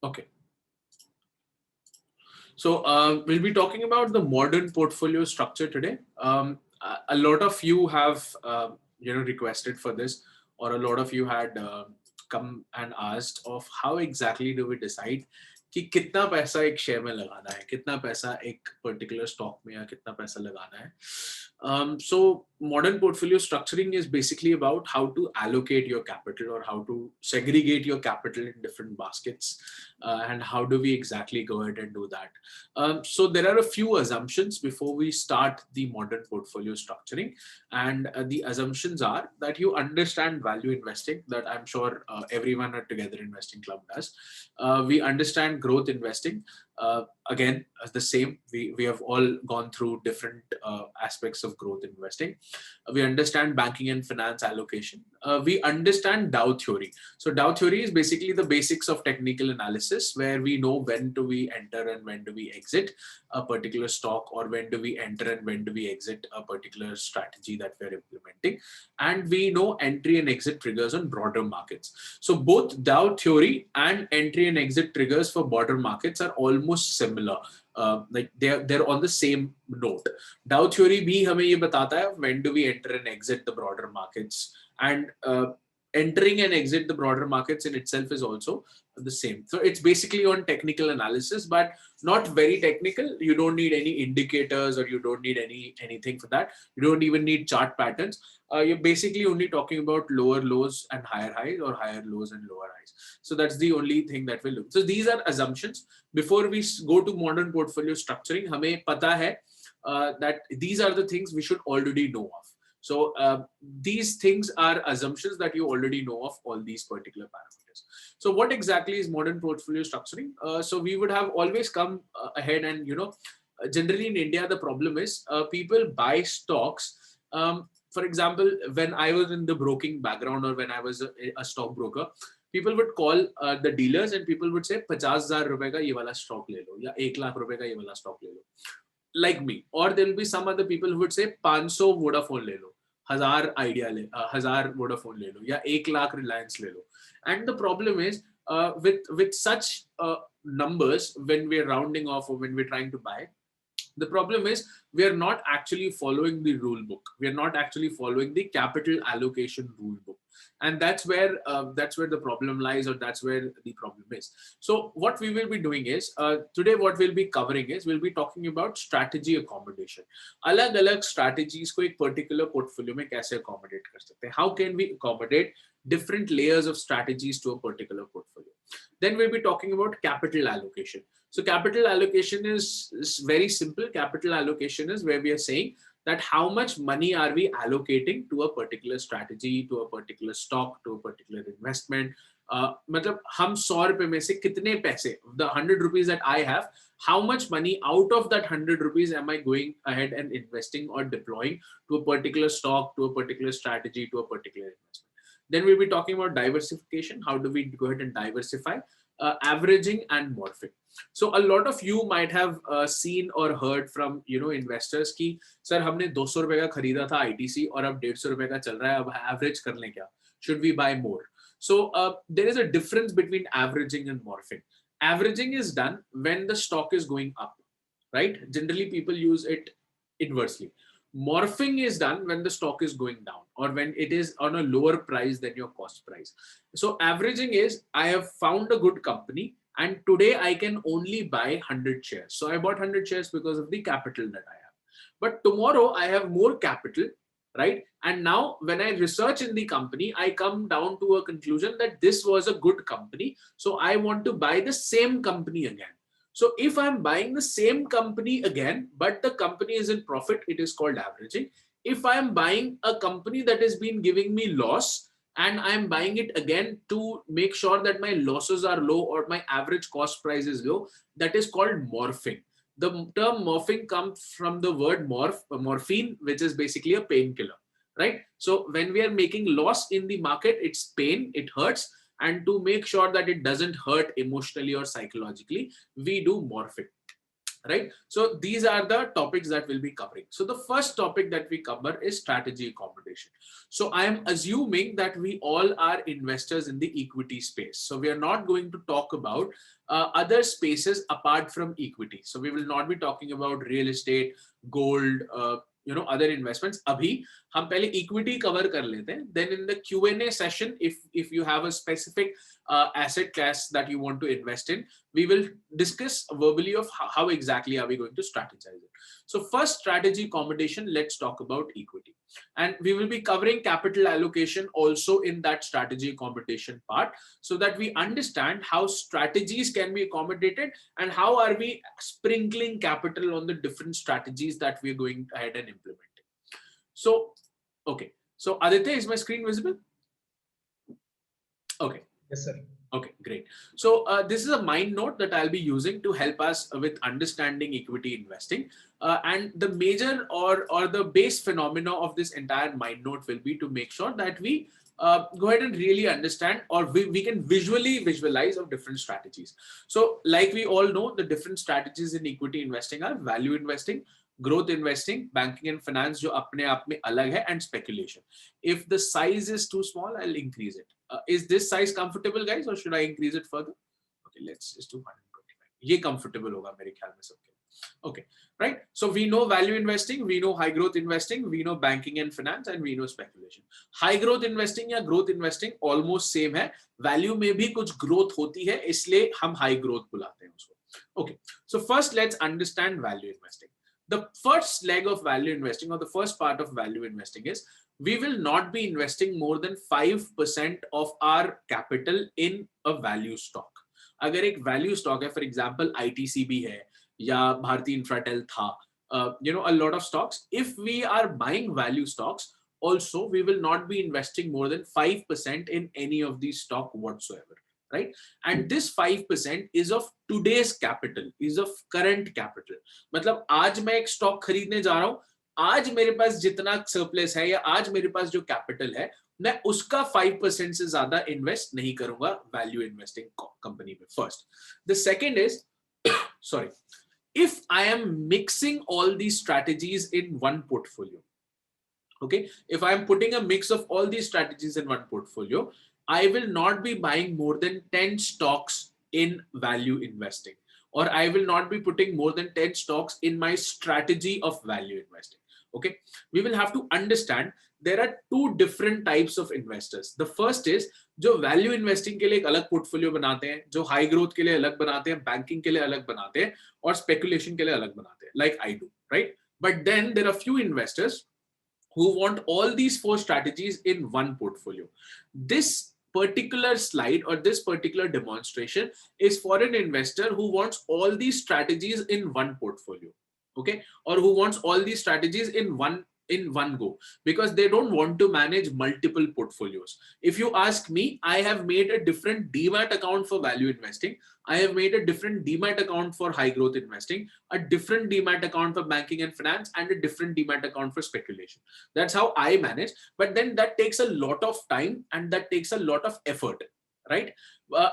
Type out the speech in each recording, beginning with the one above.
Okay. So we'll be talking about the modern portfolio structure today. A lot of you have requested for this, or a lot of you had come and asked of how exactly do we decide कि कितना पैसा एक share में लगाना है, कितना पैसा एक पर्टिकुलर स्टॉक में या कितना पैसा लगाना है. So modern portfolio structuring is basically about how to allocate your capital or how to segregate your capital in different baskets, and how do we exactly go ahead and do that. So there are a few assumptions before we start the modern portfolio structuring, and the assumptions are that you understand value investing, that I'm sure everyone at Together Investing Club does. We understand growth investing. Again, the same. We have all gone through different aspects of growth investing. We understand banking and finance allocation. We understand Dow theory. So Dow theory is basically the basics of technical analysis, where we know when do we enter and when do we exit a particular stock, or when do we enter and when do we exit a particular strategy that we're implementing. And we know entry and exit triggers on broader markets. So both Dow theory and entry and exit triggers for broader markets are almost similar. Like they're on the same note. Dow theory भी हमें ये बताता है when do we enter and exit the broader markets, and entering and exit the broader markets in itself is also the same. So it's basically on technical analysis, but not very technical. You don't need any indicators, or you don't need anything for that. You don't even need chart patterns. You're basically only talking about lower lows and higher highs, or higher lows and lower highs. So that's the only thing that we look. So these are assumptions. Before we go to modern portfolio structuring, हमें पता है that these are the things we should already know of. So these things are assumptions that you already know of all these particular parameters. So what exactly is modern portfolio structuring? So we would have always come ahead and, generally in India, the problem is people buy stocks. For example, when I was in the broking background, or when I was a stockbroker, people would call the dealers and people would say 50,000 रुपए का ये वाला stock ले लो, या 1 लाख रुपए का ये वाला stock ले लो. Like me, or there will be some other people who would say 500 Vodafone ले लो, 1000 Idea ले, 1000 Vodafone ले लो, या 1 लाख Reliance ले लो. And the problem is with such numbers, when we're rounding off or when we're trying to buy, the problem is we are not actually following the rule book. We are not actually following the capital allocation rule book, and that's where the problem lies, or that's where the problem is. So what we will be doing is today what we'll be covering is we'll be talking about strategy accommodation. अलग-अलग strategies को एक particular portfolio में कैसे accommodate कर सकते हैं? How can we accommodate different layers of strategies to a particular portfolio? Then we'll be talking about capital allocation. So capital allocation is very simple. Capital allocation is where we are saying that how much money are we allocating to a particular strategy, to a particular stock, to a particular investment. मतलब हम 100 रुपए में से कितने पैसे, the 100 rupees that I have, how much money out of that 100 rupees am I going ahead and investing or deploying to a particular stock, to a particular strategy, to a particular investment. Then we'll be talking about diversification. How do we go ahead and diversify? Averaging and morphing. So a lot of you might have seen or heard from investors कि sir हमने 200 रुपए का खरीदा था ITC और अब 150 रुपए का चल रहा है, अब average कर लें क्या? Should we buy more? So there is a difference between averaging and morphing. Averaging is done when the stock is going up, right? Generally people use it inversely. Morphing is done when the stock is going down, or when it is on a lower price than your cost price. So averaging is, I have found a good company and today I can only buy 100 shares. So I bought 100 shares because of the capital that I have. But tomorrow I have more capital, right? And now when I research in the company, I come down to a conclusion that this was a good company. So I want to buy the same company again. So if I'm buying the same company again, but the company is in profit, it is called averaging. If I'm buying a company that has been giving me loss and I'm buying it again to make sure that my losses are low or my average cost price is low, that is called morphing. The term morphing comes from the word morphine, which is basically a painkiller, right? So when we are making loss in the market, it's pain, it hurts. And to make sure that it doesn't hurt emotionally or psychologically, we do morphing. right? So these are the topics that we'll be covering. So the first topic that we cover is strategy accommodation. So I am assuming that we all are investors in the equity space. So we are not going to talk about other spaces apart from equity. So we will not be talking about real estate, gold, other investments. Abhi हम पहले equity cover कर लेते हैं. Then in the Q&A session, if you have a specific asset class that you want to invest in, we will discuss verbally of how exactly are we going to strategize it. So first, strategy accommodation, let's talk about equity. And we will be covering capital allocation also in that strategy accommodation part, so that we understand how strategies can be accommodated and how are we sprinkling capital on the different strategies that we're going ahead and implementing. So, okay. So Aditya, is my screen visible? Okay. Yes, sir. Okay, great. So this is a mind note that I'll be using to help us with understanding equity investing. And the major or the base phenomena of this entire mind note will be to make sure that we go ahead and really understand, or we can visually visualize of different strategies. So like we all know, the different strategies in equity investing are value investing, growth investing, banking and finance जो अपने आप में अलग है, and speculation. If the size is too small, I'll increase it. Is this size comfortable, guys, or should I increase it further? Okay, let's just do 125. ये comfortable होगा मेरे ख्याल में सबके. Okay, right? So we know value investing, we know high growth investing, we know banking and finance, and we know speculation. High growth investing या growth investing almost same है. Value में भी कुछ growth होती है, इसलिए हम high growth बुलाते हैं उसको. Okay, so first let's understand value investing. The first leg of value investing, or the first part of value investing, is we will not be investing more than 5% of our capital in a value stock. अगर एक value stock है, for example ITCB है या Bharti Infratel था, a lot of stocks, if we are buying value stocks, also we will not be investing more than 5% in any of these stock whatsoever, right? And this 5% is of today's capital, is of current capital. मतलब आज मैं एक stock खरीदने जा रहा हूँ, आज मेरे पास जितना surplus है या आज मेरे पास जो capital है, मैं उसका 5% से ज्यादा invest नहीं करूंगा value investing company में. First, the second is sorry, if I am mixing all these strategies in one portfolio, okay, if I am putting a mix of all these strategies in one portfolio, I will not be buying more than 10 stocks in value investing, or I will not be putting more than 10 stocks in my strategy of value investing. Okay, we will have to understand there are two different types of investors. The first is जो value investing के लिए एक अलग portfolio बनाते हैं, जो high growth के लिए अलग बनाते हैं, banking के लिए अलग बनाते हैं, और speculation के लिए अलग बनाते हैं, like I do, right? But then there are few investors who want all these four strategies in one portfolio. This particular slide or this particular demonstration is for an investor who wants all these strategies in one portfolio, okay, or who wants all these strategies in one go, because they don't want to manage multiple portfolios. If you ask me, I have made a different demat account for value investing, I have made a different demat account for high growth investing, a different demat account for banking and finance, and a different demat account for speculation. That's how I manage. But then that takes a lot of time and that takes a lot of effort, right?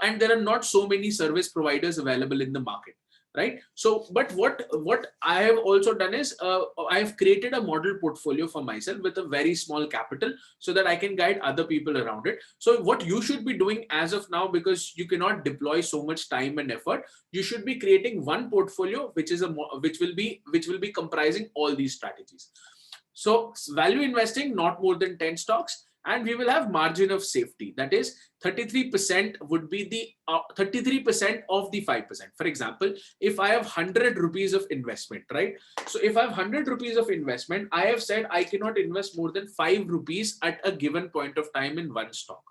And there are not so many service providers available in the market, right? So, but what I have also done is I have created a model portfolio for myself with a very small capital so that I can guide other people around it. So what you should be doing as of now, because you cannot deploy so much time and effort, you should be creating one portfolio which will be comprising all these strategies. So value investing, not more than 10 stocks, and we will have margin of safety. That is 33% would be the 33% of the 5%. For example, if I have 100 rupees of investment, right? So if I have 100 rupees of investment, I have said I cannot invest more than 5 rupees at a given point of time in one stock,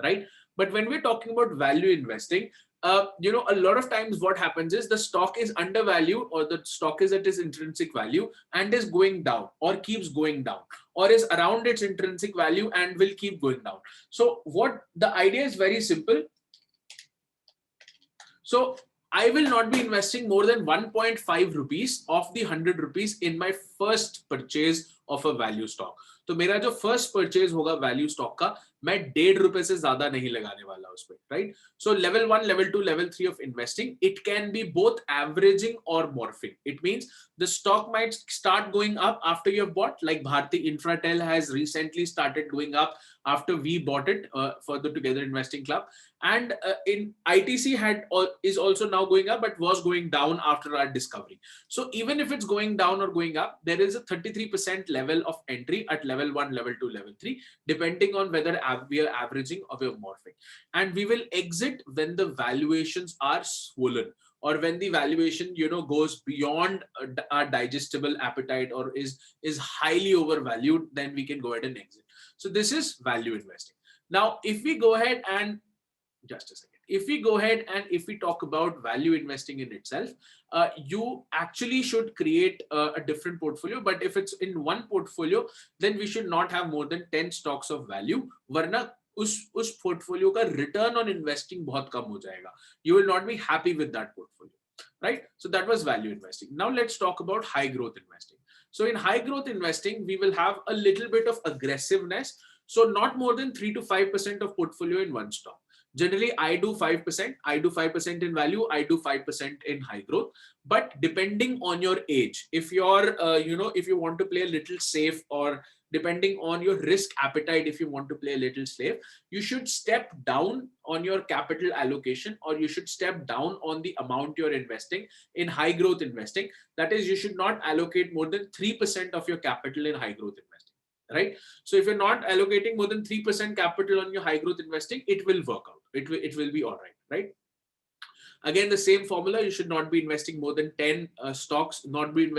right? But when we're talking about value investing, a lot of times what happens is the stock is undervalued, or the stock is at its intrinsic value and is going down or keeps going down, or is around its intrinsic value and will keep going down. So what the idea is very simple. So I will not be investing more than 1.5 rupees of the 100 rupees in my first purchase of a value stock. तो मेरा जो first purchase होगा value stock का, मैं ₹1.5 से ज्यादा नहीं लगाने वाला उस पे, right? So level 1, level 2, level 3 of investing, it can be both averaging or morphing. It means the stock might start going up after you have bought, like Bharti Infratel has recently started going up after we bought it for the Together Investing Club. And in ITC is also now going up, but was going down after our discovery. So even if it's going down or going up, there is a 33% level of entry at level 1, level 2, level 3, depending on whether we are averaging or we are morphing. And we will exit when the valuations are swollen, or when the valuation goes beyond our digestible appetite, or is highly overvalued, then we can go ahead and exit. So this is value investing. Now if we go ahead and just a second. If we go ahead and if we talk about value investing in itself, you actually should create a different portfolio. But if it's in one portfolio, then we should not have more than 10 stocks of value. Varna उस portfolio का return on investing बहुत कम हो जाएगा. You will not be happy with that portfolio, right? So that was value investing. Now let's talk about high growth investing. So in high growth investing, we will have a little bit of aggressiveness. So not more than 3 to 5% of portfolio in one stock. Generally, I do 5%. I do 5% in value. I do 5% in high growth. But depending on your age, if you're, if you want to play a little safe, or depending on your risk appetite, if you want to play a little safe, you should step down on your capital allocation, or you should step down on the amount you're investing in high growth investing. That is, you should not allocate more than 3% of your capital in high growth investing. Right? So if you're not allocating more than 3% capital on your high growth investing, it will work out. It will be all right, right? Again, the same formula, you should not be investing more than 10 stocks, not be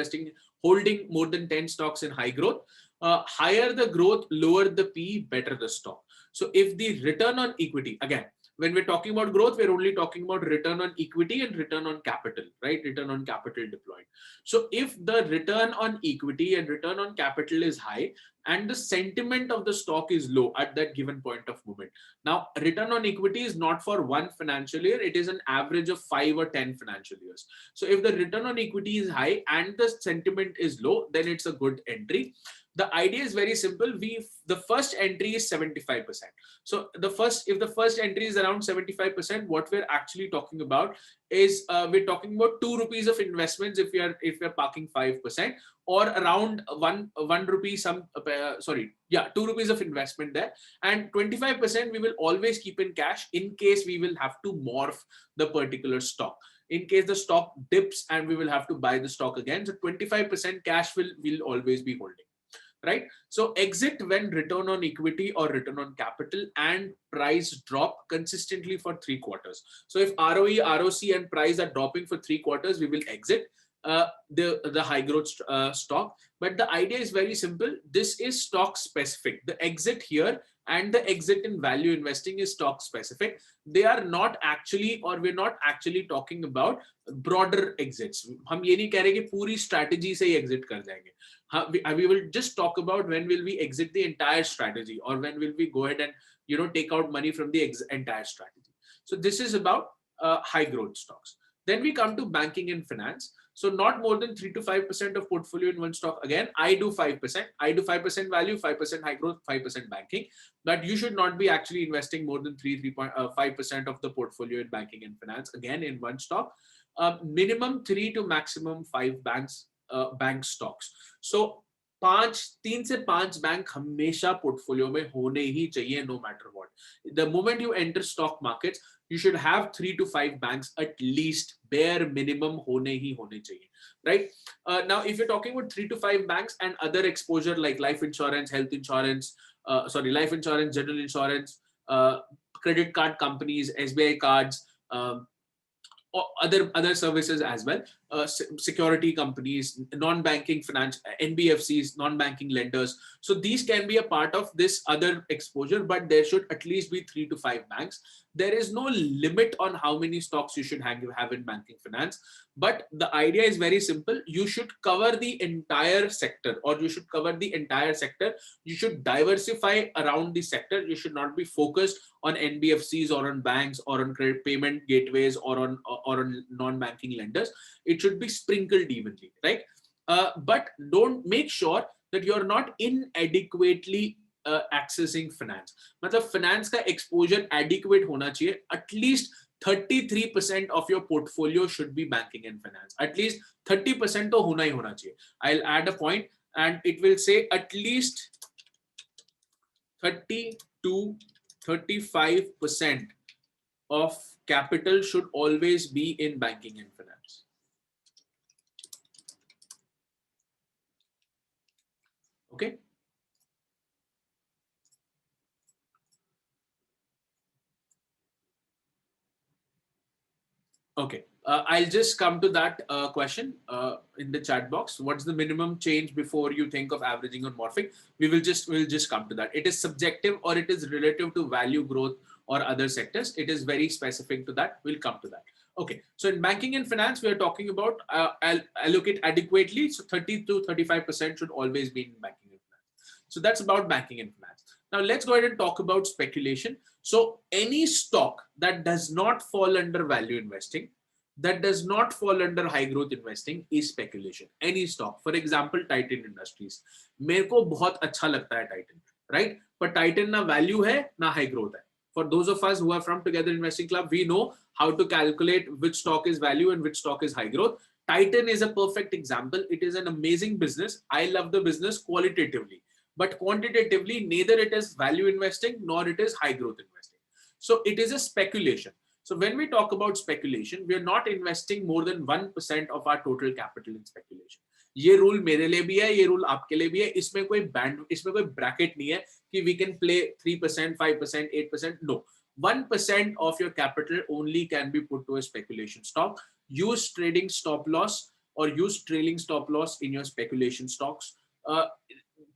holding more than 10 stocks in high growth. Higher the growth, lower the P, better the stock. So if the return on equity, again, when we're talking about growth, we're only talking about return on equity and return on capital, right? Return on capital deployed. So if the return on equity and return on capital is high, and the sentiment of the stock is low at that given point of moment. Now, return on equity is not for one financial year, it is an average of 5 or 10 financial years. So if the return on equity is high and the sentiment is low, then it's a good entry. The idea is very simple. The first entry is 75%. So if the first entry is around 75%, what we're actually talking about is we're talking about 2 rupees of investments if we're parking 5%, or around 1 rupee 2 rupees of investment there, and 25% we will always keep in cash in case we will have to morph the particular stock. In case the stock dips and we will have to buy the stock again, so 25% cash will always be holding. Right? So exit when return on equity or return on capital and price drop consistently for 3 quarters. So if ROE, ROC and price are dropping for 3 quarters, we will exit the high growth stock. But the idea is very simple. This is stock specific. The exit here and the exit in value investing is stock specific. They are not actually, or we're not actually talking about broader exits. हम ये नहीं कह रहे कि पूरी strategy से ही exit कर जाएंगे. We will just talk about when will we exit the entire strategy, or when will we go ahead and take out money from the entire strategy. So this is about high growth stocks. Then we come to banking and finance. So not more than 3 to 5% of portfolio in one stock. Again, I do 5%. I do 5% value, 5% high growth, 5% banking. But you should not be actually investing more than 3.5% of the portfolio in banking and finance. Again, in one stock. Minimum 3 to maximum 5 bank stocks. So 3 से 5 bank हमेशा portfolio में होने ही चाहिए, no matter what. The moment you enter stock markets, you should have 3 to 5 banks at least, bare minimum होने चाहिए, right? Now, if you're talking about 3 to 5 banks and other exposure like life insurance, health insurance, life insurance, general insurance, credit card companies, SBI cards, or other services as well, security companies, non-banking finance, NBFCs, non-banking lenders. So these can be a part of this other exposure, but there should at least be 3 to 5 banks. There is no limit on how many stocks you should have in banking finance, but the idea is very simple. You should cover the entire sector, or you should cover the entire sector. You should diversify around the sector. You should not be focused on NBFCs or on banks or on credit payment gateways or on non-banking lenders. It should be sprinkled evenly, right? But don't make sure that you're not inadequately accessing finance. मतलब finance का exposure adequate होना चाहिए. At least 33% of your portfolio should be banking and finance. At least 30% तो होना ही होना चाहिए. I'll add a point and it will say at least 30 to 35% of capital should always be in banking and finance. Okay. Okay. I'll just come to that question in the chat box. What's the minimum change before you think of averaging or morphing? We'll just come to that. It is subjective or it is relative to value growth or other sectors. It is very specific to that. We'll come to that. Okay. So in banking and finance, we are talking about allocate adequately. So 30 to 35% should always be in banking and finance. So that's about banking and finance. Now let's go ahead and talk about speculation. So any stock that does not fall under value investing, that does not fall under high growth investing is speculation. Any stock, for example, Titan Industries. मेरे को बहुत अच्छा लगता है Titan, right? But Titan ना value है ना high growth है. For those of us who are from Together Investing Club, we know how to calculate which stock is value and which stock is high growth. Titan is a perfect example. It is an amazing business. I love the business qualitatively, but quantitatively, neither it is value investing nor it is high growth investing. So it is a speculation. So when we talk about speculation, we are not investing more than 1% of our total capital in speculation. ये rule मेरे लिए भी है, ये rule आपके लिए भी है. इसमें कोई बैंड, इसमें कोई ब्रैकेट नहीं है कि we can play 3%, 5%, 8%. No, 1% of your capital only can be put to a speculation stock. Use trading stop loss or use trailing stop loss in your speculation stocks.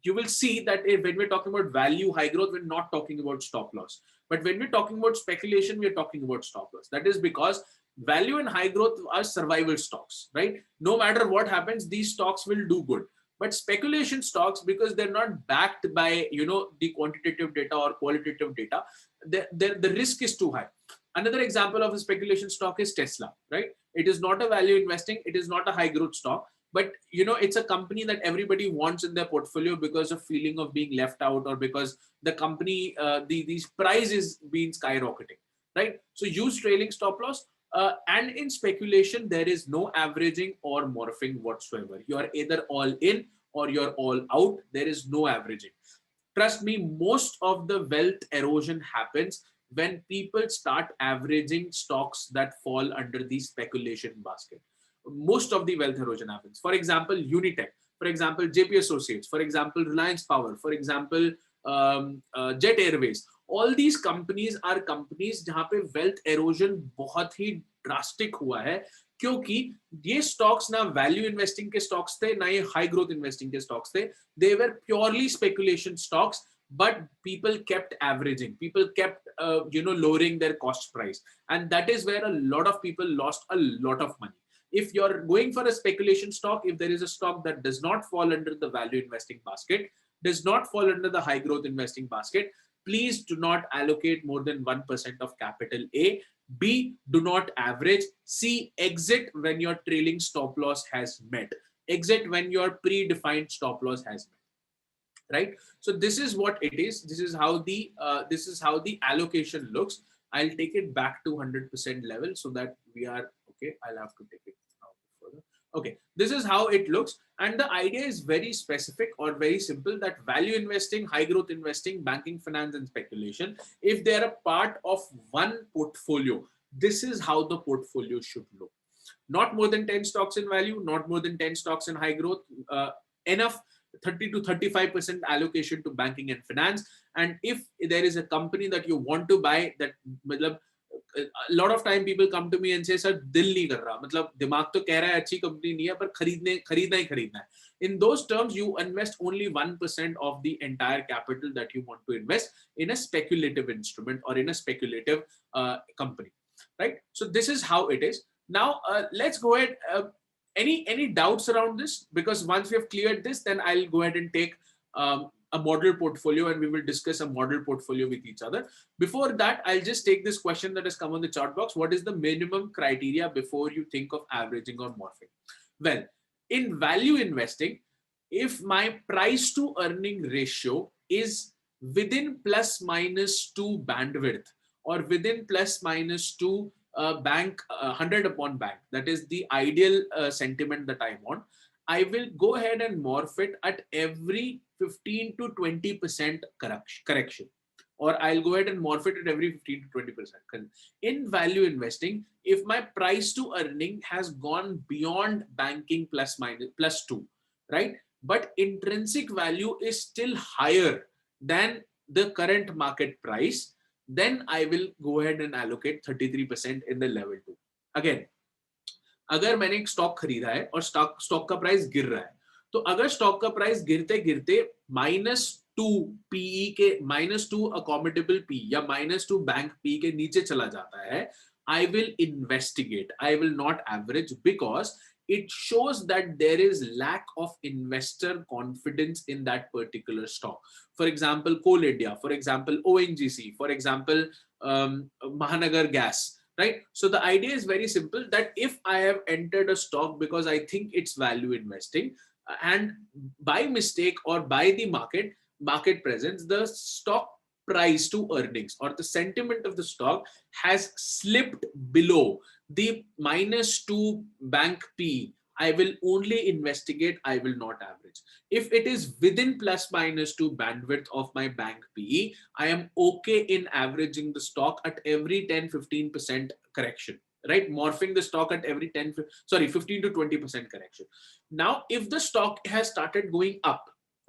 You will see that when we're talking about value, high growth, we're not talking about stop loss. But when we're talking about speculation, we're talking about stop loss. That is because value and high growth are survival stocks, right? No matter what happens, these stocks will do good. But speculation stocks, because they're not backed by, the quantitative data or qualitative data, the risk is too high. Another example of a speculation stock is Tesla, right? It is not a value investing. It is not a high growth stock. But it's a company that everybody wants in their portfolio because of feeling of being left out, or because the company, these price is being skyrocketing, right? So use trailing stop loss. And in speculation, there is no averaging or morphing whatsoever. You are either all in or you're all out. There is no averaging. Trust me, most of the wealth erosion happens when people start averaging stocks that fall under the speculation basket. Most of the wealth erosion happens. For example, Unitech, for example, JP Associates, for example, Reliance Power, for example, Jet Airways. All these companies are companies जहाँ पे wealth erosion बहुत ही drastic हुआ है, क्योंकि ये stocks ना value investing के stocks थे, ना ये high growth investing के stocks थे. They were purely speculation stocks, but people kept averaging. People kept, lowering their cost price, and that is where a lot of people lost a lot of money. If you're going for a speculation stock, if there is a stock that does not fall under the value investing basket, does not fall under the high growth investing basket, please do not allocate more than 1% of capital. A. B. Do not average. C. Exit when your trailing stop loss has met. Exit when your predefined stop loss has met. Right? So this is what it is. This is how the allocation looks. I'll take it back to 100% level so that we are okay. I'll have to take it now further. Okay, this is how it looks, and the idea is very specific or very simple, that value investing, high growth investing, banking, finance, and speculation, if they are a part of one portfolio, this is how the portfolio should look. Not more than 10 stocks in value, not more than 10 stocks in high growth, enough 30 to 35% allocation to banking and finance. And if there is a company that you want to buy, that a lot of time people come to me and say, sir, dil nahi kar raha, matlab dimag to keh raha hai achhi company nahi hai, par kharidna hi kharidna hai. In those terms, you invest only 1% of the entire capital that you want to invest in a speculative instrument or in a speculative company, right? So this is how it is. Now let's go ahead. Any doubts around this? Because once we have cleared this, then I'll go ahead and take a model portfolio and we will discuss a model portfolio with each other. Before that, I'll just take this question that has come on the chat box. What is the minimum criteria before you think of averaging or morphing? Well, in value investing, if my price to earning ratio is within plus minus 2 bandwidth, or within plus minus 2 bank 100 upon bank, that is the ideal sentiment that I want, I will go ahead and morph it at every 15 to 20% correction, or I'll go ahead and morph it at every 15 to 20%. In value investing, if my price to earning has gone beyond banking plus minus plus 2, right, but intrinsic value is still higher than the current market price, then I will go ahead and allocate 33% in the level 2. Again, अगर मैंने एक stock खरीदा है और stock का price गिर रहा है, तो अगर स्टॉक का प्राइस गिरते गिरते -2 पीई के -2 अकोमोडेबल पी या -2 बैंक पी के नीचे चला जाता है, I will investigate. I will not average, because it shows that there is lack of investor confidence in that particular stock. For example, Coal India, for example, ONGC, for example, Mahanagar Gas. Right. So the idea is very simple, that if I have entered a stock because I think it's value investing, and by mistake or by the market presence, the stock price to earnings or the sentiment of the stock has slipped below the -2 bank P, I will only investigate, I will not average. If it is within plus minus 2 bandwidth of my bank PE, I am okay in averaging the stock at every 10-15% correction, right? Morphing the stock at every 15 to 20% correction. Now, if the stock has started going up,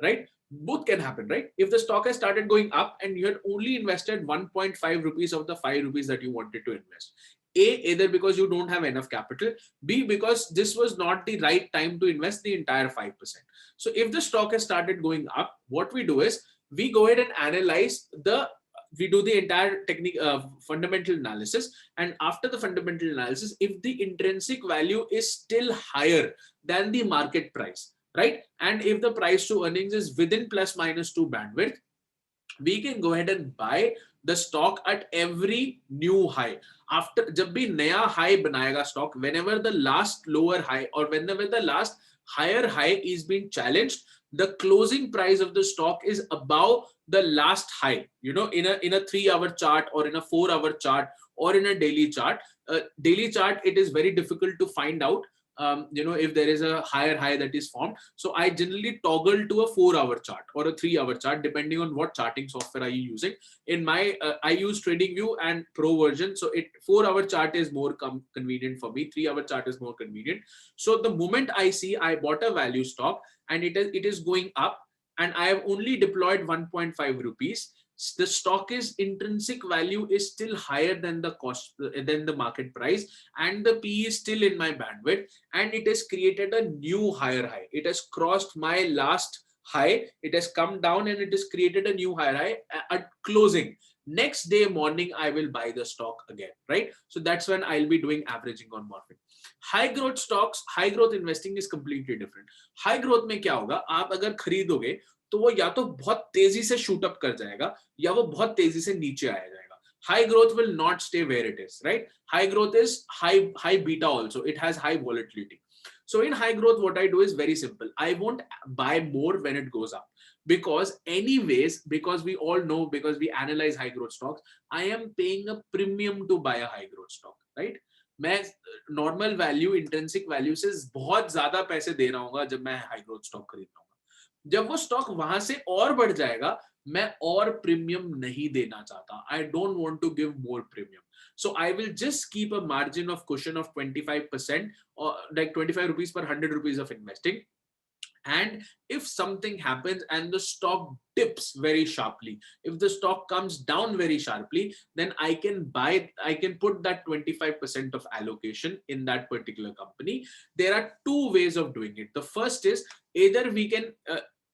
right? Both can happen, right? If the stock has started going up and you had only invested 1.5 rupees of the 5 rupees that you wanted to invest, either because you don't have enough capital, B, because this was not the right time to invest the entire 5%. So if the stock has started going up, what we do is we go ahead and analyze we do the entire technique fundamental analysis, and after the fundamental analysis, if the intrinsic value is still higher than the market price, right, and if the price to earnings is within plus minus 2 bandwidth, we can go ahead and buy the stock at every new high. After जब भी नया high बनाएगा stock, whenever the last lower high or whenever the last higher high is being challenged, the closing price of the stock is above the last high. You know, in a 3-hour chart or in a 4-hour chart or in a daily chart, it is very difficult to find out if there is a higher high that is formed. So I generally toggle to a 4-hour chart or a 3-hour chart, depending on what charting software are you using. In my, I use TradingView and Pro version. So 4-hour chart is more convenient for me. 3-hour chart is more convenient. So the moment I see I bought a value stock and it is going up, and I have only deployed 1.5 rupees, the stock is intrinsic value is still higher than the cost, than the market price, and the P is still in my bandwidth, and it has created a new higher high. It has crossed my last high, it has come down, and it has created a new higher high at closing. Next day morning, I will buy the stock again, right? So that's when I'll be doing averaging on morphing. High growth stocks, high growth investing is completely different. High growth में क्या होगा, आप अगर खरीदोगे तो वो या तो बहुत तेजी से शूट अप कर जाएगा या वो बहुत तेजी से नीचे आया जाएगा. High growth will not stay where it is, right? High growth is high beta also. It has high volatility. So in high growth, what I do is very simple. I won't buy more when it goes up, because anyways, because we all know, because we analyze high growth stocks, I am paying a premium to buy a high growth stock, right? मैं normal value intrinsic value से बहुत ज्यादा पैसे दे रहा हूँ जब मैं high growth stock खरीद रहा हूँ. जब वो स्टॉक वहां से और बढ़ जाएगा, मैं और प्रीमियम नहीं देना चाहता. I don't want to give more premium. So I will just keep a margin of cushion of 25%, or like 25 rupees per 100 rupees of investing. And if something happens and the stock dips very sharply, if the stock comes down very sharply, then I can put that 25% of allocation in that particular company. There are two ways of doing it. The first is either we can,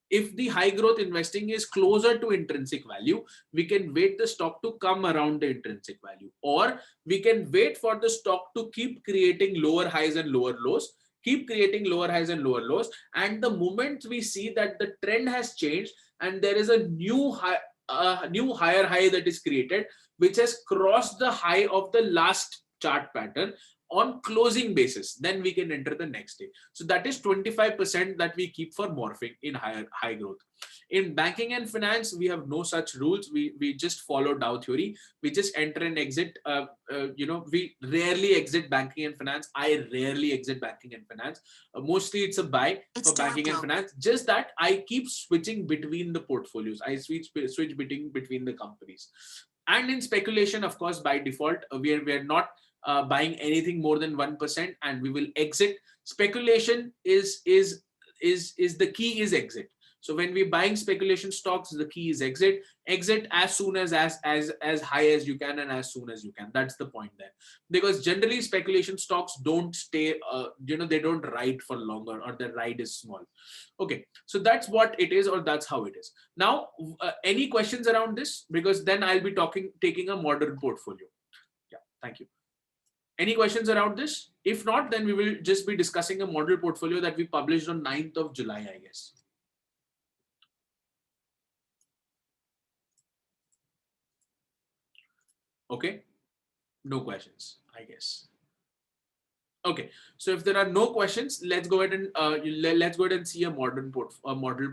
if the high growth investing is closer to intrinsic value, we can wait the stock to come around the intrinsic value, or we can wait for the stock to keep creating lower highs and lower lows, keep creating lower highs and lower lows. And the moment we see that the trend has changed and there is a new higher high that is created, which has crossed the high of the last chart pattern, on closing basis, then we can enter the next day. So that is 25% that we keep for morphing in high growth. In banking and finance, we have no such rules. We just follow Dow theory. We just enter and exit. We rarely exit banking and finance. I rarely exit banking and finance. Mostly it's a buy for banking and finance. Just that I keep switching between the portfolios. I switch between the companies. And in speculation, of course, by default, we are not buying anything more than 1%, and we will exit. Speculation is the key is exit. So when we're buying speculation stocks, the key is exit. Exit as soon as high as you can and as soon as you can. That's the point there. Because generally speculation stocks don't stay, they don't ride for longer, or the ride is small. Okay, so that's what it is, or that's how it is. Now, any questions around this? Because then I'll be taking a modern portfolio. Yeah, thank you. Any questions around this? If not, then we will just be discussing a model portfolio that we published on 9th of July, I guess. Okay, no questions, I guess. Okay, so if there are no questions, let's go ahead and see a model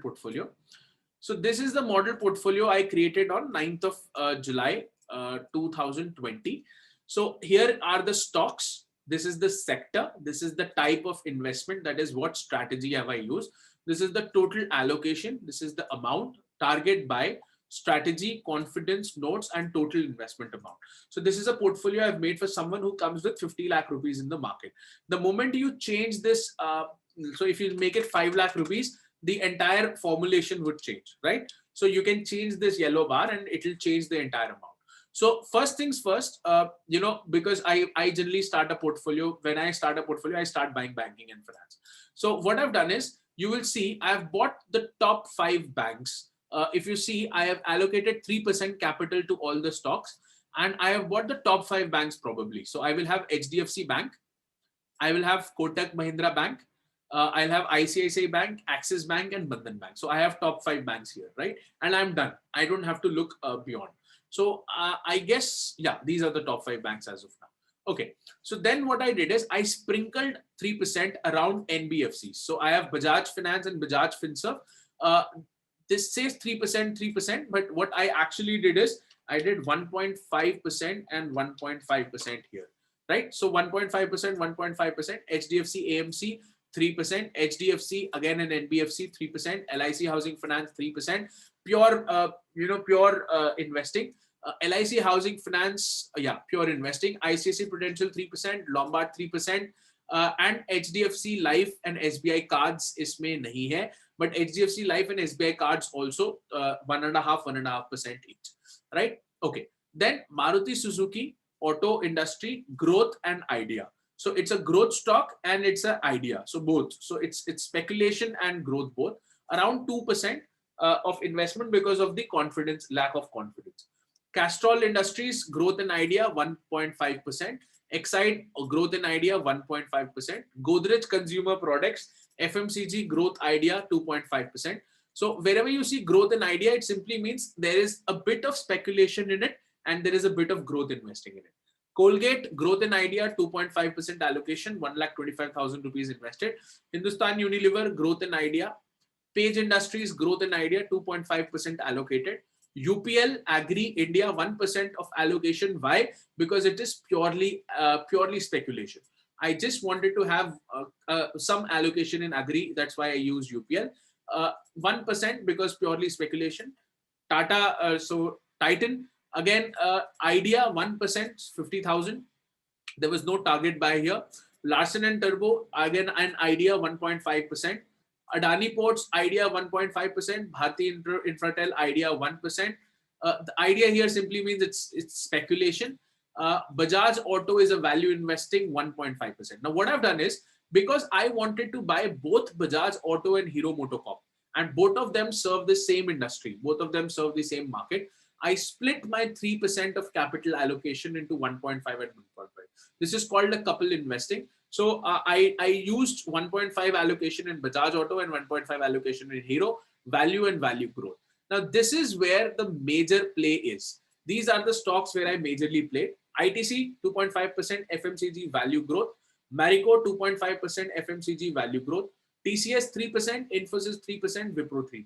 portfolio. So this is the model portfolio I created on 9th of July 2020. So here are the stocks. This is the sector. This is the type of investment. That is what strategy have I used. This is the total allocation. This is the amount, target buy, strategy, confidence, notes, and total investment amount. So this is a portfolio I've made for someone who comes with 50 lakh rupees in the market. The moment you change this, so if you make it 5 lakh rupees, the entire formulation would change, right? So you can change this yellow bar and it will change the entire amount. So first things first, because I generally start a portfolio. When I start a portfolio, I start buying banking and finance. So what I've done is, you will see I've bought the top 5 banks. If you see, I have allocated 3% capital to all the stocks, and I have bought the top 5 banks probably. So I will have HDFC Bank, I will have Kotak Mahindra Bank, I'll have ICICI Bank, Axis Bank, and Bandhan Bank. So I have top 5 banks here, right? And I'm done. I don't have to look beyond. So I guess, yeah, these are the top 5 banks as of now. Okay, so then what I did is I sprinkled 3% around NBFCs. So I have Bajaj Finance and Bajaj Finserv. This says 3%, but what I actually did is I did 1.5% and 1.5% here, right? So 1.5%, 1.5%, HDFC AMC 3%, HDFC again and NBFC 3%, LIC Housing Finance 3%, pure investing. LIC Housing Finance, pure investing. ICICI Prudential 3%, Lombard 3%, and HDFC Life and SBI Cards इसमें नहीं है, but HDFC Life and SBI Cards also 1.5% each, right? Okay, then Maruti Suzuki Auto Industry Growth and Idea. So it's a growth stock and it's an idea. So both. So it's speculation and growth both. Around 2% of investment because of the lack of confidence. Castrol Industries Growth and Idea 1.5%. Exide Growth and Idea 1.5%. Godrej Consumer Products FMCG Growth Idea 2.5%. So wherever you see growth and idea, it simply means there is a bit of speculation in it and there is a bit of growth investing in it. Colgate Growth and Idea 2.5% allocation, 1,25,000 rupees invested. Hindustan Unilever Growth and Idea. Page Industries Growth and Idea 2.5% allocated. UPL Agri India 1% of allocation. Why? Because it is purely speculation. I just wanted to have some allocation in agri. That's why I use UPL. 1% because purely speculation. Tata, so Titan again, idea 1%, 50,000. There was no target buy here. Larsen and Turbo again an idea 1.5%. Adani Ports idea 1.5%. Bharti Infratel idea 1%. The idea here simply means it's speculation. Bajaj Auto is a value investing 1.5%. Now what I've done is, because I wanted to buy both Bajaj Auto and Hero MotoCorp, and both of them serve the same industry, both of them serve the same market, I split my 3% of capital allocation into 1.5 and 1.5. This is called a couple investing. So I used 1.5 allocation in Bajaj Auto and 1.5 allocation in Hero, value and value growth. Now this is where the major play is. These are the stocks where I majorly play. ITC 2.5% FMCG value growth, Marico 2.5% FMCG value growth, TCS 3%, Infosys 3%, Wipro 3%.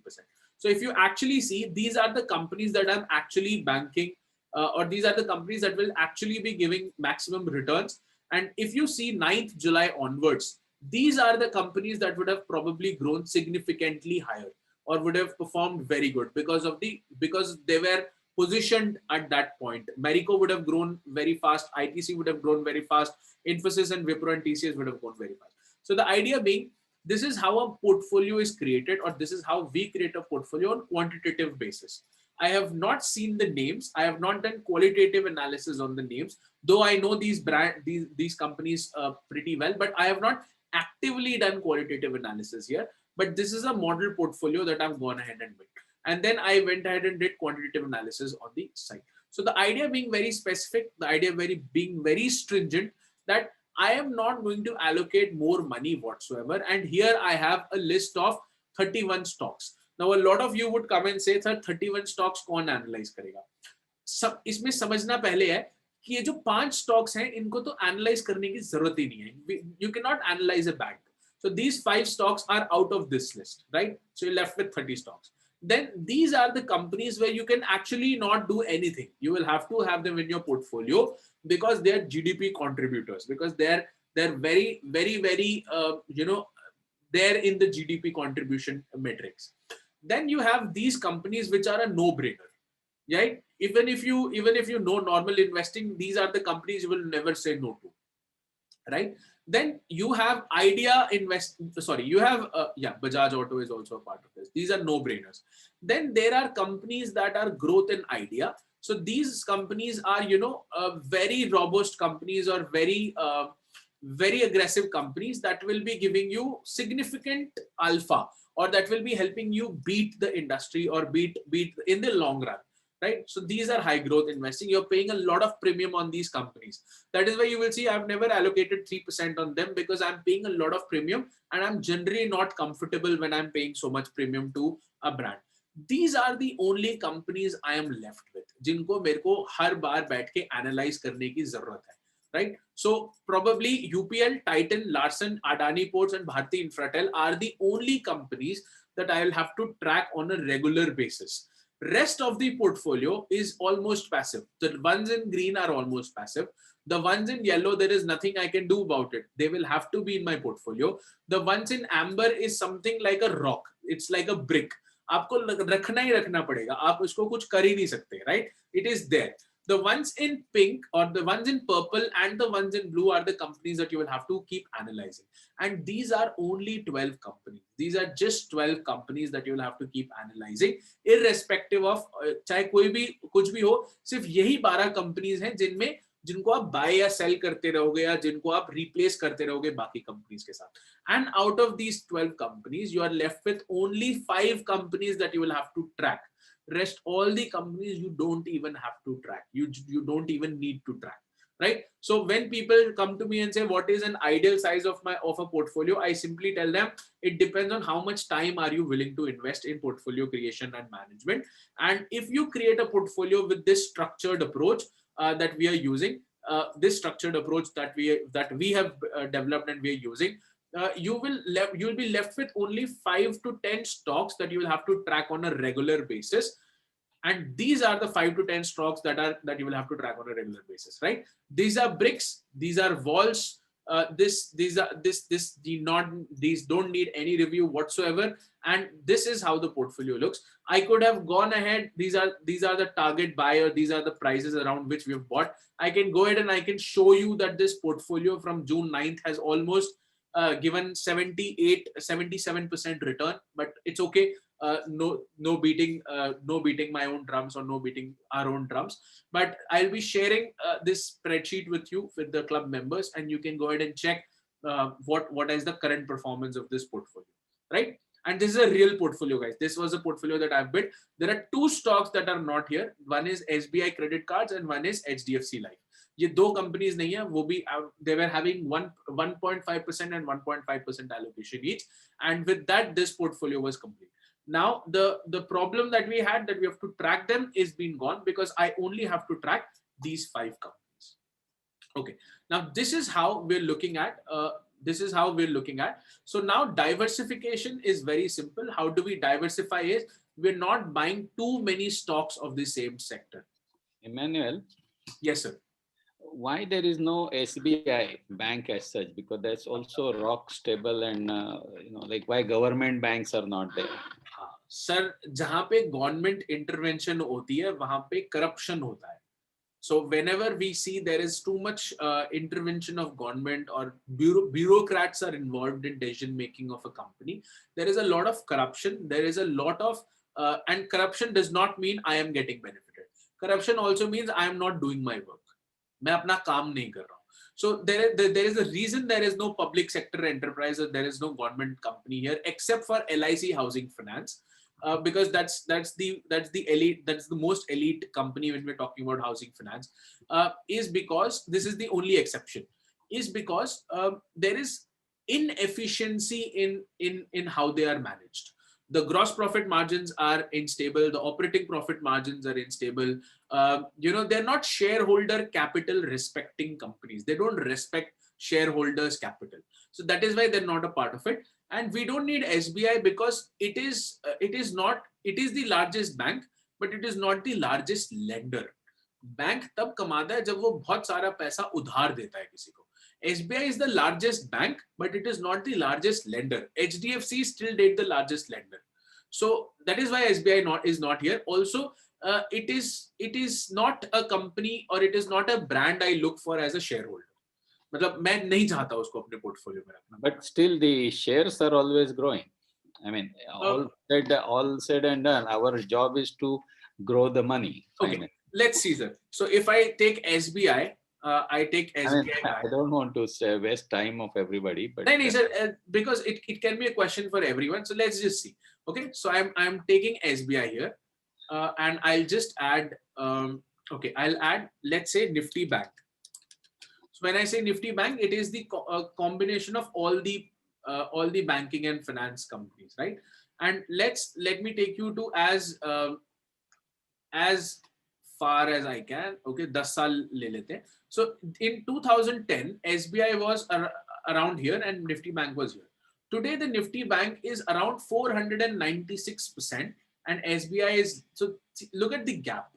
So if you actually see, these are the companies that I'm actually banking, or these are the companies that will actually be giving maximum returns. And if you see 9th July onwards, these are the companies that would have probably grown significantly higher or would have performed very good because they were positioned at that point. Marico would have grown very fast, ITC would have grown very fast, Infosys and Wipro and TCS would have grown very fast. So the idea being, this is how a portfolio is created, or this is how we create a portfolio on quantitative basis. I have not seen the names. I have not done qualitative analysis on the names, though I know these companies pretty well, but I have not actively done qualitative analysis here. But this is a model portfolio that I've gone ahead and built. And then I went ahead and did quantitative analysis on the site. So the idea being very specific, the idea being very stringent, that I am not going to allocate more money whatsoever. And here I have a list of 31 stocks. Now, a lot of you would come and say, sir, 31 stocks कौन analyze करेगा? सब इसमें समझना पहले है कि ये जो 5 stocks हैं, इनको तो analyze करने की जरूरत ही नहीं है. You cannot analyze a bank. So these 5 stocks are out of this list, right? So you're left with 30 stocks. Then these are the companies where you can actually not do anything. You will have to have them in your portfolio because they are GDP contributors, because they're very, very, very, they're in the GDP contribution metrics. Then you have these companies which are a no-brainer, right? Even if you know normal investing, these are the companies you will never say no to, right? Then you have Bajaj Auto is also a part of this. These are no-brainers. Then there are companies that are growth and idea. So these companies are, very robust companies, or very aggressive companies that will be giving you significant alpha, or that will be helping you beat the industry or beat in the long run. Right? So these are high growth investing. You're paying a lot of premium on these companies. That is why you will see I've never allocated 3% on them, because I'm paying a lot of premium and I'm generally not comfortable when I'm paying so much premium to a brand. These are the only companies I am left with, जिनको मेरे को हर बार बैठ के analyze करने की जरूरत है. Right? So probably UPL, Titan, Larsen, Adani Ports and Bharti Infratel are the only companies that I will have to track on a regular basis. Rest of the portfolio is almost passive. The ones in green are almost passive. The ones in yellow, there is nothing I can do about it. They will have to be in my portfolio. The ones in amber is something like a rock. It's like a brick. आपको रखना ही रखना पड़ेगा. आप उसको कुछ कर ही नहीं सकते, right? It is there. The ones in pink or the ones in purple and the ones in blue are the companies that you will have to keep analyzing. And these are only 12 companies. These are just 12 companies that you will have to keep analyzing, irrespective of चाहे कोई भी कुछ भी हो, सिर्फ यही 12 companies हैं जिनको आप buy या sell करते रहोगे, या जिनको आप replace करते रहोगे बाकी companies के साथ. And out of these 12 companies, you are left with only 5 companies that you will have to track. Rest all the companies you don't even have to track. You don't even need to track, right? So when people come to me and say what is an ideal size of a portfolio, I simply tell them it depends on how much time are you willing to invest in portfolio creation and management. And if you create a portfolio with this structured approach that we are using, this structured approach that we have developed and we are using, you will be left with only 5 to 10 stocks that you will have to track on a regular basis. And these are the 5 to 10 stocks that you will have to track on a regular basis, right? These are bricks, these are walls. These don't need any review whatsoever. And this is how the portfolio looks. I could have gone ahead. These are the target buyer. These are the prices around which we have bought. I can go ahead and I can show you that this portfolio from June 9th has almost given 77% return, but it's okay. No beating my own drums, or no beating our own drums. But I'll be sharing this spreadsheet with you, with the club members, and you can go ahead and check what is the current performance of this portfolio, right? And this is a real portfolio, guys. This was a portfolio that I've built. There are 2 stocks that are not here. One is SBI credit cards and one is HDFC Life. ये 2 companies नहीं है, वो भी they were having 1.5% and 1.5% allocation each, and with that this portfolio was complete. Now the problem that we had, that we have to track them, is been gone, because I only have to track these 5 companies. Okay. Now this is how we're looking at. So now diversification is very simple. How do we diversify? Is we're not buying too many stocks of the same sector. Emmanuel, Yes, sir. why there is no SBI bank as such? Because that's also rock stable and like why government banks are not there. हाँ sir, जहाँ पे government intervention होती है वहां पे corruption होता है. So whenever we see there is too much intervention of government or bureaucrats are involved in decision making of a company, there is a lot of corruption. There is a lot of and corruption does not mean I am getting benefited. Corruption also means I am not doing my work. मैं अपना काम नहीं कर रहा हूँ. So there is a reason there is no public sector enterprise or there is no government company here except for LIC Housing Finance. Because that's the elite, that's the most elite company when we're talking about housing finance. Is because this is the only exception. Is because there is inefficiency in how they are managed. The gross profit margins are unstable. The operating profit margins are unstable. They're not shareholder capital respecting companies. They don't respect shareholders' capital. So that is why they're not a part of it. And we don't need SBI because it is the largest bank, but it is not the largest lender. Bank तब कमाता है जब वो बहुत सारा पैसा उधार देता है किसी को. SBI is the largest bank, but it is not the largest lender. HDFC is still date the largest lender. So that is why SBI is not here. Also, it is not a company or it is not a brand I look for as a shareholder. मतलब मैं नहीं चाहता उसको अपने portfolio में रखना. But still, the shares are always growing. I mean, all said and done, our job is to grow the money. Okay, Finally. let's see, sir. So if I take SBI, I take SBI I don't want to waste time of everybody, but no, sir, because it can be a question for everyone. So let's just see. Okay, so I'm taking SBI here, and I'll just add. Okay, I'll add. Let's say Nifty Bank. So when I say Nifty Bank, it is the combination of all the banking and finance companies, right? And let me take you to as far as I can. Okay, 10 साल ले लेते हैं. So in 2010, SBI was around here and Nifty Bank was here. Today, the Nifty Bank is around 496% and SBI is, so look at the gap.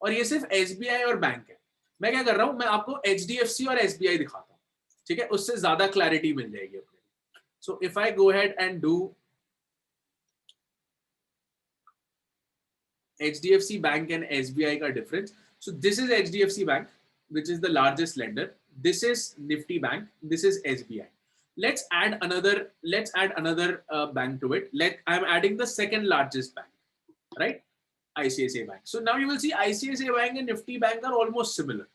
और ये सिर्फ SBI और bank है. मैं क्या कर रहा हूँ, मैं आपको HDFC और SBI दिखाता हूँ. ठीक है, उससे ज्यादा क्लैरिटी मिल जाएगी अपने. So if I go ahead and do HDFC Bank and SBI का difference. So this is HDFC Bank, which is the largest lender. This is Nifty Bank. This is SBI. Let's add another bank to it. I'm adding the second largest bank, right? ICICI Bank. So now you will see ICICI Bank and Nifty Bank are almost similar,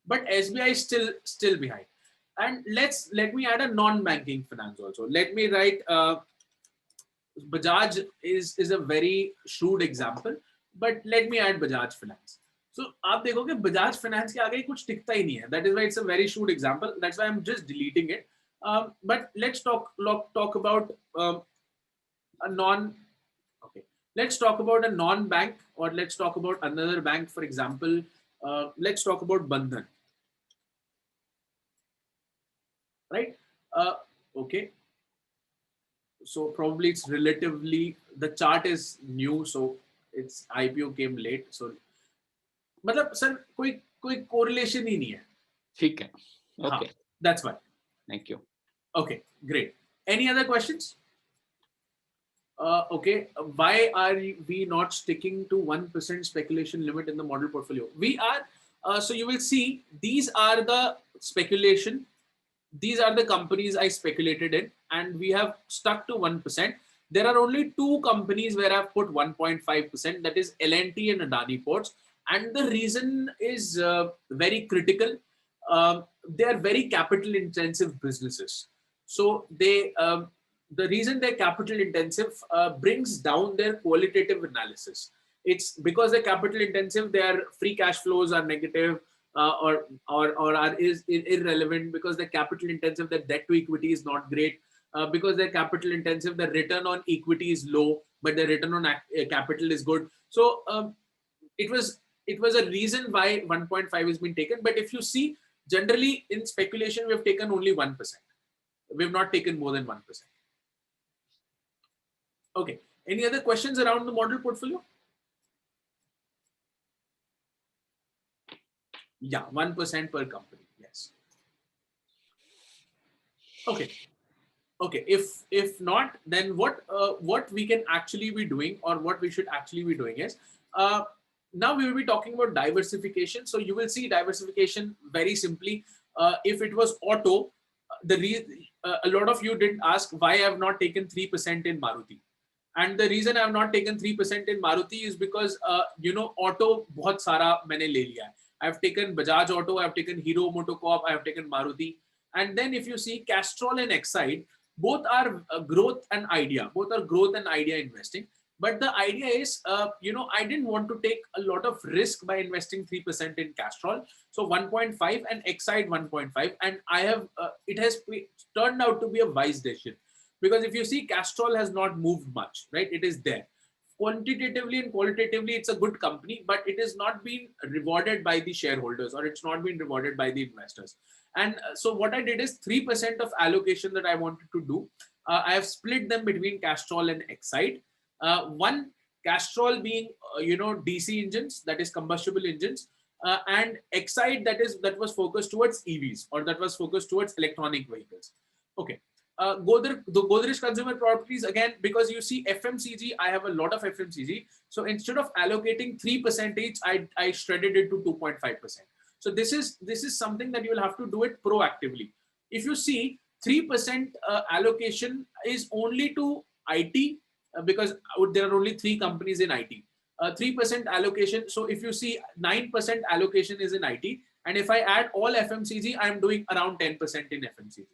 but SBI is still behind. And let me add a non-banking finance also. Let me write. Bajaj is a very shrewd example, but let me add Bajaj Finance. So आप देखोगे Bajaj Finance के आगे कुछ टिकता ही नहीं है. That is why it's a very shrewd example. That's why I'm just deleting it. But let's talk about a non. Okay, let's talk about a non-bank, or let's talk about another bank. For example, let's talk about Bandhan. Right? Okay. So probably it's relatively, the chart is new, so its IPO came late. So मतलब sir कोई correlation ही नहीं है. ठीक है. Okay. That's why. Thank you. Okay, great. Any other questions? Okay, why are we not sticking to 1% speculation limit in the model portfolio? We are. So you will see these are the speculation. These are the companies I speculated in, and we have stuck to 1%. There are only two companies where I've put 1.5%. That is L&T and Adani Ports, and the reason is very critical. They are very capital-intensive businesses, so the reason they're capital-intensive brings down their qualitative analysis. It's because they're capital-intensive, their free cash flows are negative. Or is irrelevant because they're capital intensive. Their debt to equity is not great because they're capital intensive. The return on equity is low, but the return on capital is good. So it was a reason why 1.5 has been taken. But if you see, Generally, in speculation, we have taken only 1%. We have not taken more than 1%. Okay. Any other questions around the model portfolio? Yeah, 1% per company. Yes. Okay. Okay. If not, then what we can actually be doing, or what we should actually be doing is, now we will be talking about diversification. So you will see diversification very simply. If it was auto, a lot of you didn't ask why I have not taken 3% in Maruti. And the reason I have not taken 3% in Maruti is because, auto बहुत सारा मैंने ले लिया है. I have taken Bajaj Auto, I have taken Hero Motocorp, I have taken Maruti. And then if you see Castrol and Exide, both are growth and idea. Both are growth and idea investing. But the idea is, I didn't want to take a lot of risk by investing 3% in Castrol. So 1.5 and Exide 1.5. And it has turned out to be a wise decision. Because if you see, Castrol has not moved much, right? It is there. Quantitatively and qualitatively, it's a good company, but it is not being rewarded by the shareholders, or it's not been rewarded by the investors. And so what I did is 3% of allocation that I wanted to do. I have split them between Castrol and Exide. One, Castrol being, DC engines, that is combustible engines, and Exide that was focused towards EVs, or that was focused towards electronic vehicles. Okay. The Godrej Consumer Properties, again, because you see FMCG, I have a lot of FMCG. So instead of allocating 3% each, I shredded it to 2.5%. So this is something that you will have to do it proactively. If you see, 3% allocation is only to IT, because there are only 3 companies in IT. 3% allocation. So if you see, 9% allocation is in IT. And if I add all FMCG, I'm doing around 10% in FMCG.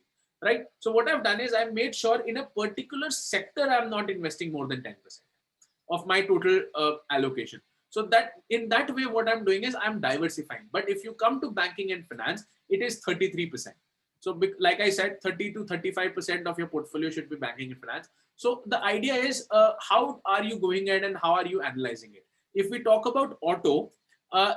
Right. So what I've done is I've made sure in a particular sector, I'm not investing more than 10% of my total allocation. So that in that way, what I'm doing is I'm diversifying. But if you come to banking and finance, it is 33%. So like I said, 30 to 35% of your portfolio should be banking and finance. So the idea is, how are you going ahead and how are you analyzing it? If we talk about auto,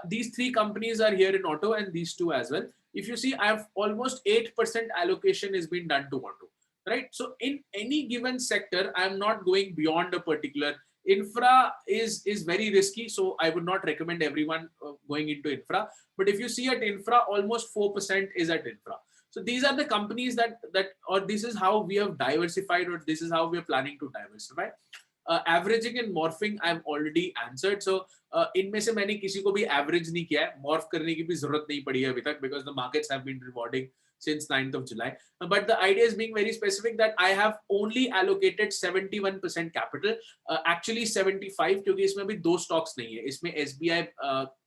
these 3 companies are here in auto, and these 2 as well. If you see, I have almost 8% allocation is being done to auto, right? So in any given sector, I'm not going beyond a particular. Infra is very risky, so I would not recommend everyone going into infra. But if you see at infra, almost 4% is at infra. So these are the companies or this is how we have diversified, or this is how we are planning to diversify. Averaging and morphing, I've already answered. So इनमें से मैंने किसी को भी average नहीं किया है, morph करने की भी जरूरत नहीं पड़ी है अभी तक, because the markets have been rewarding since 9th of July. But the idea is being very specific that I have only allocated 71% capital. Actually 75, क्योंकि इसमें अभी 2 stocks नहीं है. इसमें SBI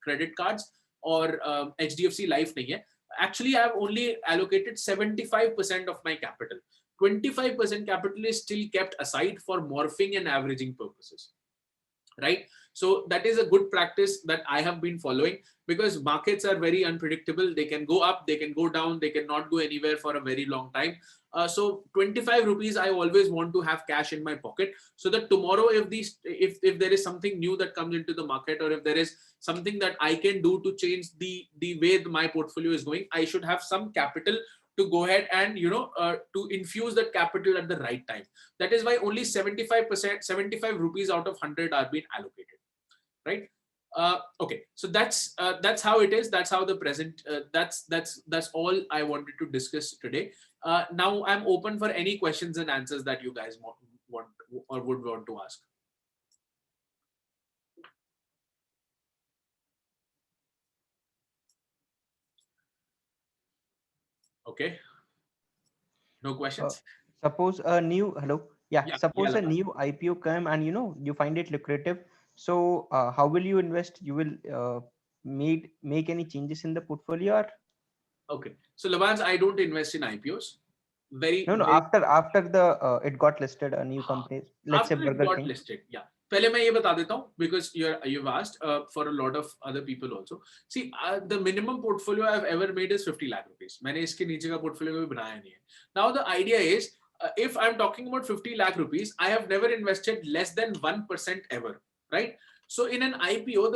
credit cards और HDFC Life नहीं है. Actually, I have only allocated 75% of my capital. 25% capital is still kept aside for morphing and averaging purposes, right? So that is a good practice that I have been following, because markets are very unpredictable. They can go up, they can go down, they cannot go anywhere for a very long time. So 25 rupees, I always want to have cash in my pocket, so that tomorrow, if there is something new that comes into the market, or if there is something that I can do to change the way my portfolio is going, I should have some capital to go ahead and to infuse that capital at the right time. That is why only 75%, 75 rupees out of 100 are being allocated, right? Okay, so that's how it is. That's how the present. That's all I wanted to discuss today. Now I'm open for any questions and answers that you guys want or would want to ask. Okay. No questions? Suppose a new suppose a Lapan. new IPO come and you find it lucrative. So how will you invest? You will make any changes in the portfolio? Or? Okay. So Labans, I don't invest in IPOs. No. After the it got listed, a new company. Let's say After it Burger got King. listed, yeah. पहले मैं ये बता देता हूँ, because you've asked for a lot of other people also. See, the minimum portfolio I've ever made is 50 lakh rupees. मैंने इसके नीचे का portfolio कभी बनाया नहीं है. Now the idea is, if I'm talking about 50 lakh rupees, I have never invested less than 1% ever, right? So in an IPO,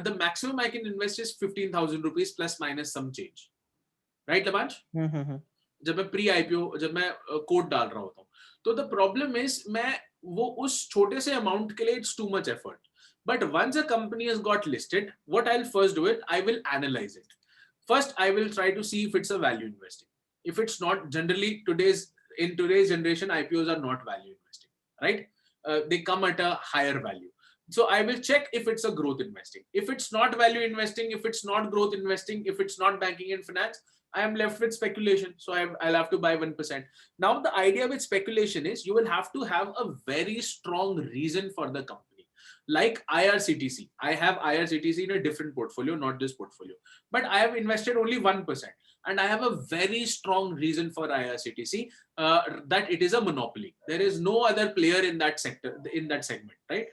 the maximum I can invest is 15,000 rupees plus minus some change, right Labanch? जब मैं pre IPO जब मैं code डाल रहा होता हूँ तो the problem is मैं वो उस छोटे से अमाउंट के लिए it's too much effort but once a company has got listed what I will first do it I will analyse it first I will try to see if it's a value investing if it's not generally in today's generation IPOs are not value investing right they come at a higher value so I will check if it's a growth investing if it's not value investing if it's not growth investing if it's not banking and finance I am left with speculation so I'll have to buy 1% now the idea with speculation is you will have to have a very strong reason for the company like IRCTC. I have IRCTC in a different portfolio, not this portfolio. But I have invested only 1%. And I have a very strong reason for IRCTC that it is a monopoly. There is no other player in that sector, in that segment, right?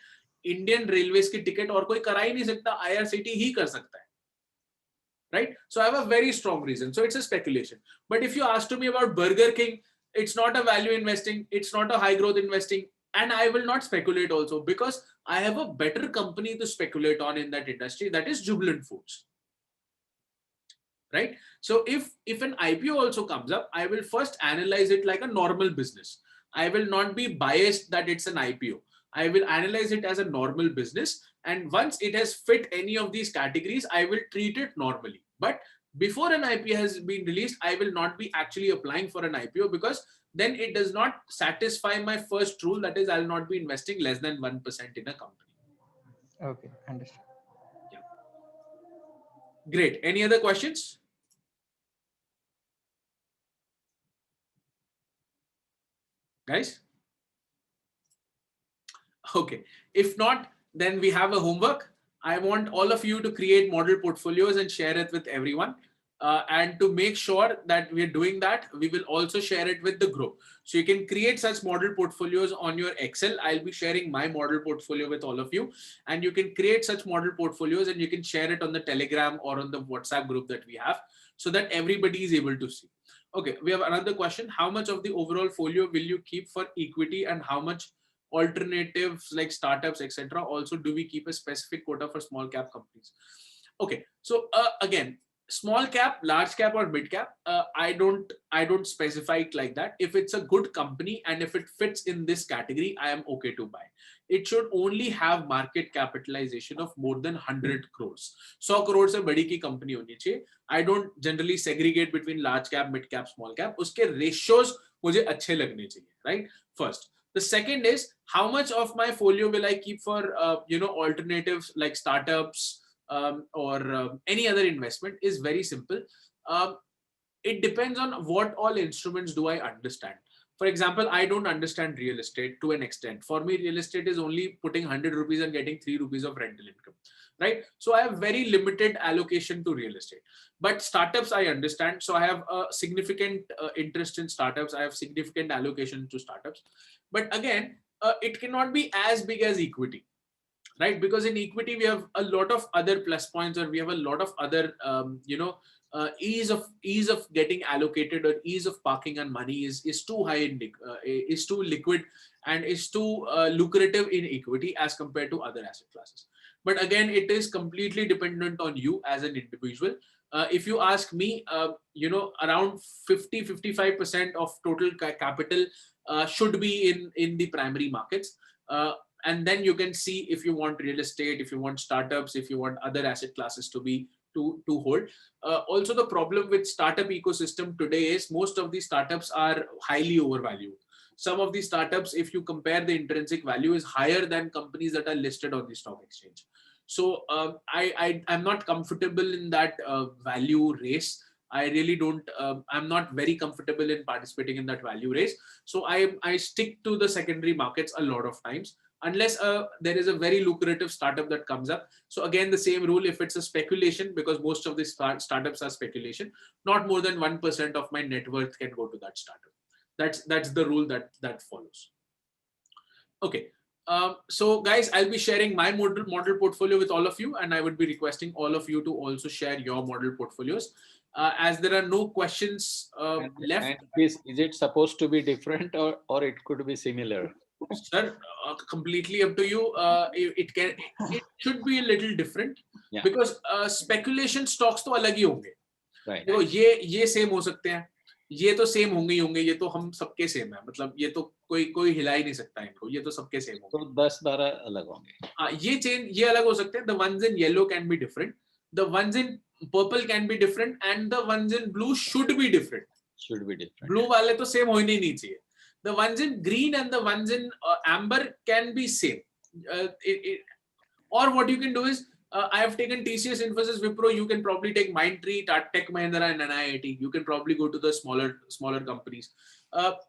Indian Railways की ticket और कोई करा ही नहीं सकता, IRCTC ही कर सकता है. Right? So I have a very strong reason. So it's a speculation. But if you ask to me about Burger King, it's not a value investing, it's not a high growth investing, and I will not speculate also because I have a better company to speculate on in that industry, that is Jubilant Foods. Right? So if an IPO also comes up, I will first analyze it like a normal business. I will not be biased that it's an IPO. I will analyze it as a normal business, and once it has fit any of these categories, I will treat it normally. But before an IPO has been released, I will not be actually applying for an IPO because then it does not satisfy my first rule, that is, I will not be investing less than 1% in a company. Okay, understood. Yeah. Great. Any other questions? Guys? Okay. If not, then we have a homework. I want all of you to create model portfolios and share it with everyone. And to make sure that we're doing that, we will also share it with the group. So you can create such model portfolios on your Excel. I'll be sharing my model portfolio with all of you. And you can create such model portfolios and you can share it on the Telegram or on the WhatsApp group that we have so that everybody is able to see. Okay, we have another question. How much of the overall folio will you keep for equity and how much alternatives like startups, etc.? Also, do we keep a specific quota for small cap companies? Okay, so again, small cap, large cap, or mid cap, I don't specify it like that. If it's a good company and if it fits in this category, I am okay to buy. It should only have market capitalization of more than 100 crores. 100 crore से बड़ी की company होनी चाहिए. I don't generally segregate between large cap, mid cap, small cap. उसके ratios मुझे अच्छे लगने चाहिए, right? First. The second is how much of my folio will I keep for alternatives like startups or any other investment is very simple. It depends on what all instruments do I understand. For example, I don't understand real estate to an extent. For me, real estate is only putting 100 rupees and getting 3 rupees of rental income, right? So I have very limited allocation to real estate. But startups, I understand. So I have a significant interest in startups. I have significant allocation to startups. But again, it cannot be as big as equity, right? Because in equity, we have a lot of other plus points, or we have a lot of other, ease of getting allocated, or ease of parking and money is too high in is too liquid and is too lucrative in equity as compared to other asset classes. But again, it is completely dependent on you as an individual. If you ask me, around 50-55% of total capital should be in the primary markets. And then you can see if you want real estate, if you want startups, if you want other asset classes to hold. Also, the problem with startup ecosystem today is most of these startups are highly overvalued. Some of these startups, if you compare the intrinsic value, is higher than companies that are listed on the stock exchange. So I'm not comfortable in that value race. I really don't, I'm not very comfortable in participating in that value race. So I stick to the secondary markets a lot of times, unless there is a very lucrative startup that comes up. So again, the same rule, if it's a speculation, because most of these startups are speculation, not more than 1% of my net worth can go to that startup. That's the rule that follows. Okay. So guys, I'll be sharing my model portfolio with all of you, and I would be requesting all of you to also share your model portfolios. As there are no questions left. And is it supposed to be different or it could be similar? Sir, completely up to you. It should be a little different, Yeah. because speculation stocks to alag hi honge. Right. देखो ये same हो सकते हैं, ये तो same होंगे ही होंगे, ये तो हम सबके सेम है, मतलब ये तो कोई हिला ही नहीं सकता इनको, ये तो सबके सेम होंगे। तो 10-12 अलग होंगे। हाँ, ये अलग हो सकते हैं। The ones in yellow can be different, the ones in purple can be different, and the ones in blue should be different. Should be different. Blue वाले तो सेम होने ही नहीं चाहिए. The ones in green and the ones in amber can be same. Or what you can do is, I have taken TCS, Infosys, Wipro. You can probably take Mindtree, Tech Mahindra, and NIIT. You can probably go to the smaller companies.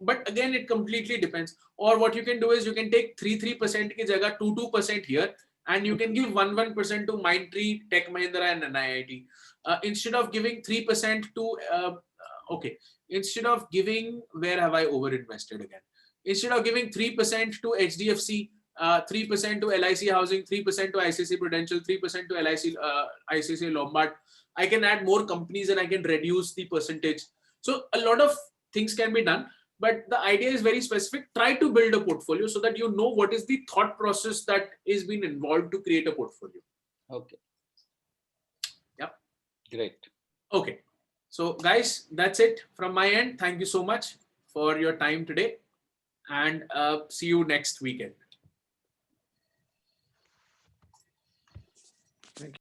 But again, it completely depends. Or what you can do is, you can take 3% की जगह 2% here, and you can give 1% to Mindtree, Tech Mahindra, and NIIT. Instead of giving 3% to instead of giving, where have I over invested again? Instead of giving 3% to HDFC, 3% to LIC Housing, 3% to ICICI Prudential, 3% to LIC, ICICI Lombard, I can add more companies and I can reduce the percentage. So a lot of things can be done, but the idea is very specific. Try to build a portfolio so that you know what is the thought process that is being involved to create a portfolio. Okay. Yeah. Great. Okay. So guys, that's it from my end. Thank you so much for your time today, and see you next weekend.